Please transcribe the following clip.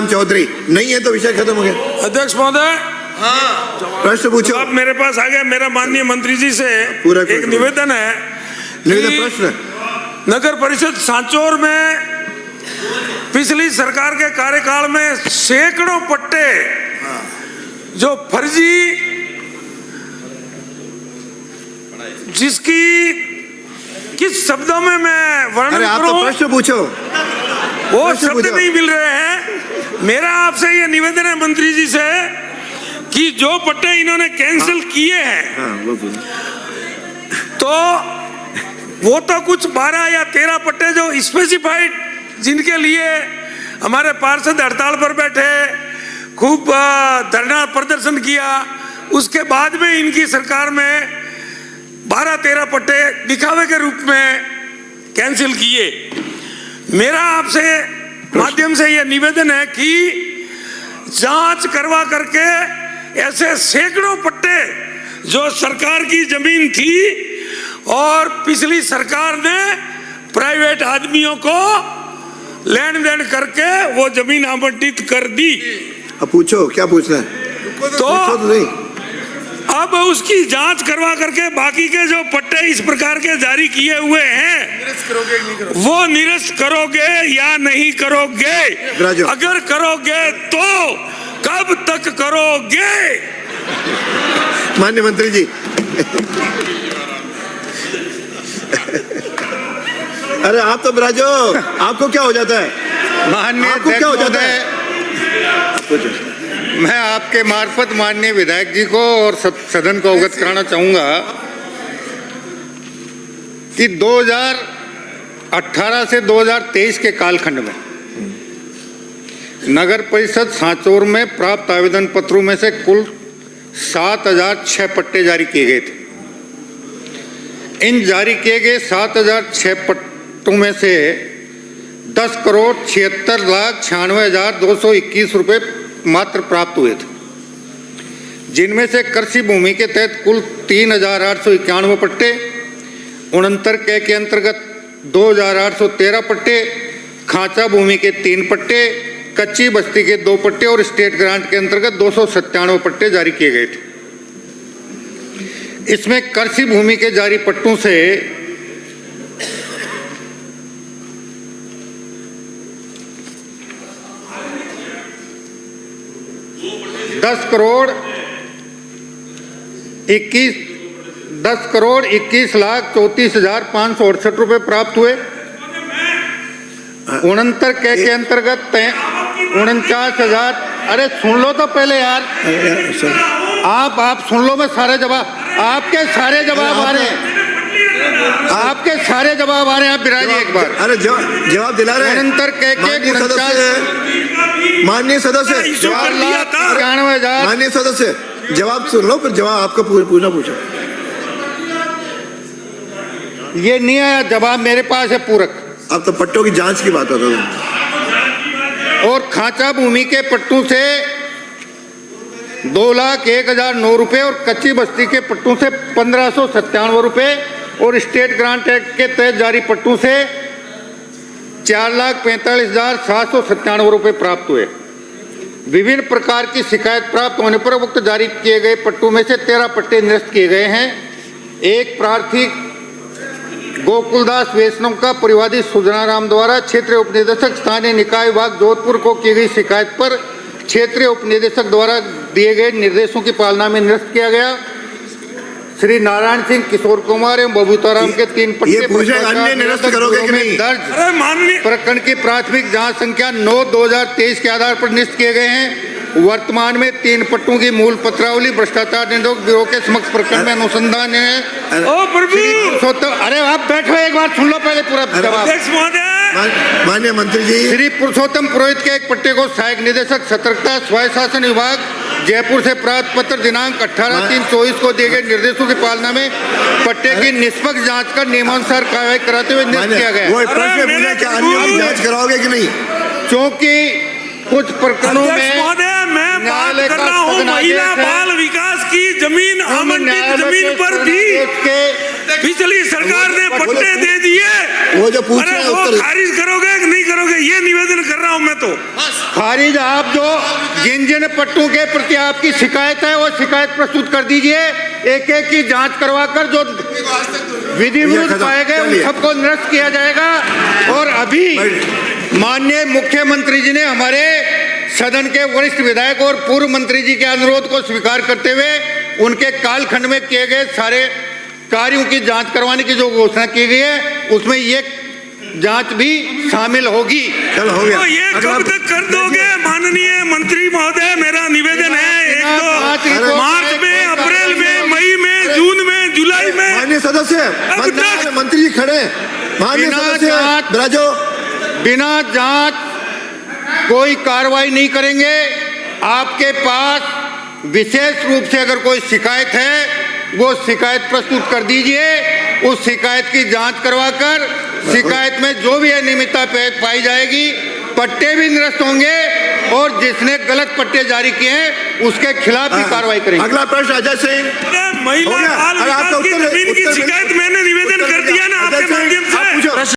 चौधरी नहीं है तो विषय खत्म हो गया। अध्यक्ष महोदय, प्रश्न पूछो। अब मेरे पास आ गया। मेरा माननीय मंत्री जी से पूरा एक निवेदन है कि प्रश्न नगर परिषद सांचौर में पिछली सरकार के कार्यकाल में सैकड़ों पट्टे जो फर्जी, जिसकी किस शब्दों में मैं वर्णन आप करूं, तो प्रश्न पूछो। वो शब्द नहीं मिल रहे हैं। मेरा आपसे ये निवेदन है मंत्री जी से कि जो पट्टे इन्होंने कैंसिल किए हैं तो वो तो कुछ 12 या 13 पट्टे जो स्पेसिफाइड, जिनके लिए हमारे पार्षद हड़ताल पर बैठे, खूब धरना प्रदर्शन किया, उसके बाद में इनकी सरकार में 12-13 पट्टे दिखावे के रूप में कैंसिल किए। मेरा आपसे माध्यम से यह निवेदन है कि जांच करवा करके ऐसे सैकड़ों पट्टे जो सरकार की जमीन थी और पिछली सरकार ने प्राइवेट आदमियों को लेन देन करके वो जमीन आवंटित कर दी। अब पूछो, क्या पूछना है? तो अब उसकी जांच करवा करके बाकी के जो पट्टे इस प्रकार के जारी किए हुए हैं वो निरस्त करोगे या नहीं करोगे? अगर करोगे तो कब तक करोगे? माननीय मंत्री जी। अरे आप तो ब्राजो, आपको क्या हो जाता है? माननीय आपको क्या हो जाता है? मैं आपके मार्फत माननीय विधायक जी को और सदन को अवगत कराना चाहूंगा कि 2018 से 2023 के कालखंड में नगर परिषद सांचौर में प्राप्त आवेदन पत्रों में से कुल 7006 पट्टे जारी किए गए थे। इन जारी किए गए 7006 पट्टों में से 10,76,96,221 रुपये मात्र प्राप्त हुए थे, जिनमें से कृषि भूमि के तहत कुल 3,891 पट्टे, 69 के अंतर्गत 2,813 पट्टे, खांचा भूमि के 3 पट्टे, कच्ची बस्ती के 2 पट्टे और स्टेट ग्रांट के अंतर्गत 297 पट्टे जारी किए गए थे। इसमें कृषि भूमि के जारी पट्टों से 10,21,34,568 रुपए प्राप्त हुए। 69 के अंतर्गत 49,000। अरे सुन लो तो पहले यार, आप सुन लो। मैं सारे जवाब, आपके सारे जवाब आ रहे हैं, आपके सारे जवाब आ रहे हैं। आप बिराजिए एक बार। अरे जवाब दिला रहे हैं। 69 के माननीय सदस्य, माननीय सदस्य जवाब सुन लो, फिर जवाब आपका पूछना पूछो। ये नहीं आया जवाब, मेरे पास है पूरक। अब तो पट्टों की जांच की बात होता है। और खांचा भूमि के पट्टों से 2,01,009 रुपए और कच्ची बस्ती के पट्टों से 1,597 रुपए और स्टेट ग्रांट एक्ट के तहत जारी पट्टों से 4,45,797 रुपए प्राप्त हुए। विभिन्न प्रकार की शिकायत प्राप्त होने पर उक्त जारी किए गए पट्टों में से 13 पट्टे निरस्त किए गए हैं। एक प्रार्थी गोकुलदास वैष्णव का परिवादी सुजनाराम द्वारा क्षेत्रीय उपनिदेशक स्थानीय निकाय विभाग जोधपुर को की गई शिकायत पर क्षेत्रीय उपनिदेशक द्वारा दिए गए निर्देशों की पालना में निरस्त किया गया। श्री नारायण सिंह, किशोर कुमार एवं बबूताराम के 3 पट्टे दर्ज प्रकरण की प्राथमिक जांच संख्या 9/2023 के आधार पर निरस्त किए गए हैं। वर्तमान में 3 पट्टों की मूल पत्रावली भ्रष्टाचार निरोधक ब्यूरो के समक्ष प्रकरण में अनुसंधान है। अरे आप बैठो, एक बार सुन लो पहले पूरा जवाब। माननीय मंत्री जी, श्री पुरुषोत्तम पुरोहित के एक पट्टे को सहायक निदेशक सतर्कता स्वायत्त शासन विभाग जयपुर से प्राप्त पत्र दिनांक 18/3/24 को दिए गए निर्देशों की पालना में पट्टे की निष्पक्ष जांच कर नियमानुसार कार्रवाई कराते हुए नियुक्त किया गया। वो प्रश्न पूछा, क्या अन्य जांच कराओगे कि नहीं? क्योंकि कुछ प्रकरणों में मैं बात कर रहा हूँ महिला बाल विकास की जमीन आवंटित जमीन पर भी पिछली सरकार ने पट्टे दे दिए, वो जो पूछ अरे रहे हैं वो उत्तर खारिज करोगे कि नहीं करोगे, ये निवेदन कर रहा हूं मैं तो। खारिज आप जो जिन जिन पट्टों के प्रति आपकी शिकायत है वो शिकायत प्रस्तुत कर दीजिए, एक एक की जांच करवाकर जो विधि विरुद्ध पाए गए उन सबको निरस्त किया जाएगा। और अभी माननीय मुख्यमंत्री जी ने हमारे सदन के वरिष्ठ विधायक और पूर्व मंत्री जी के अनुरोध को स्वीकार करते हुए उनके कालखंड में किए गए सारे कार्यों की जांच करवाने की जो घोषणा की गई है उसमें ये जांच भी शामिल होगी। चलो हो गया। तो ये कब तक कर दोगे माननीय मंत्री महोदय? मेरा निवेदन है 1-2 मार्च में, अप्रैल में, मई में, जून में, जुलाई में। माननीय सदस्य, मंत्री जी खड़े हैं। माननीय सदस्य ब्राजो, बिना जांच कोई कार्रवाई नहीं करेंगे। आपके पास विशेष रूप से अगर कोई शिकायत है वो शिकायत प्रस्तुत कर दीजिए, उस शिकायत की जांच करवाकर शिकायत में जो भी अनियमितता पाई जाएगी पट्टे भी निरस्त होंगे और जिसने गलत पट्टे जारी किए हैं उसके खिलाफ भी कार्रवाई करेंगे। अगला प्रश्न अजय सिंह। महिला बाल विकास की जमीन की शिकायत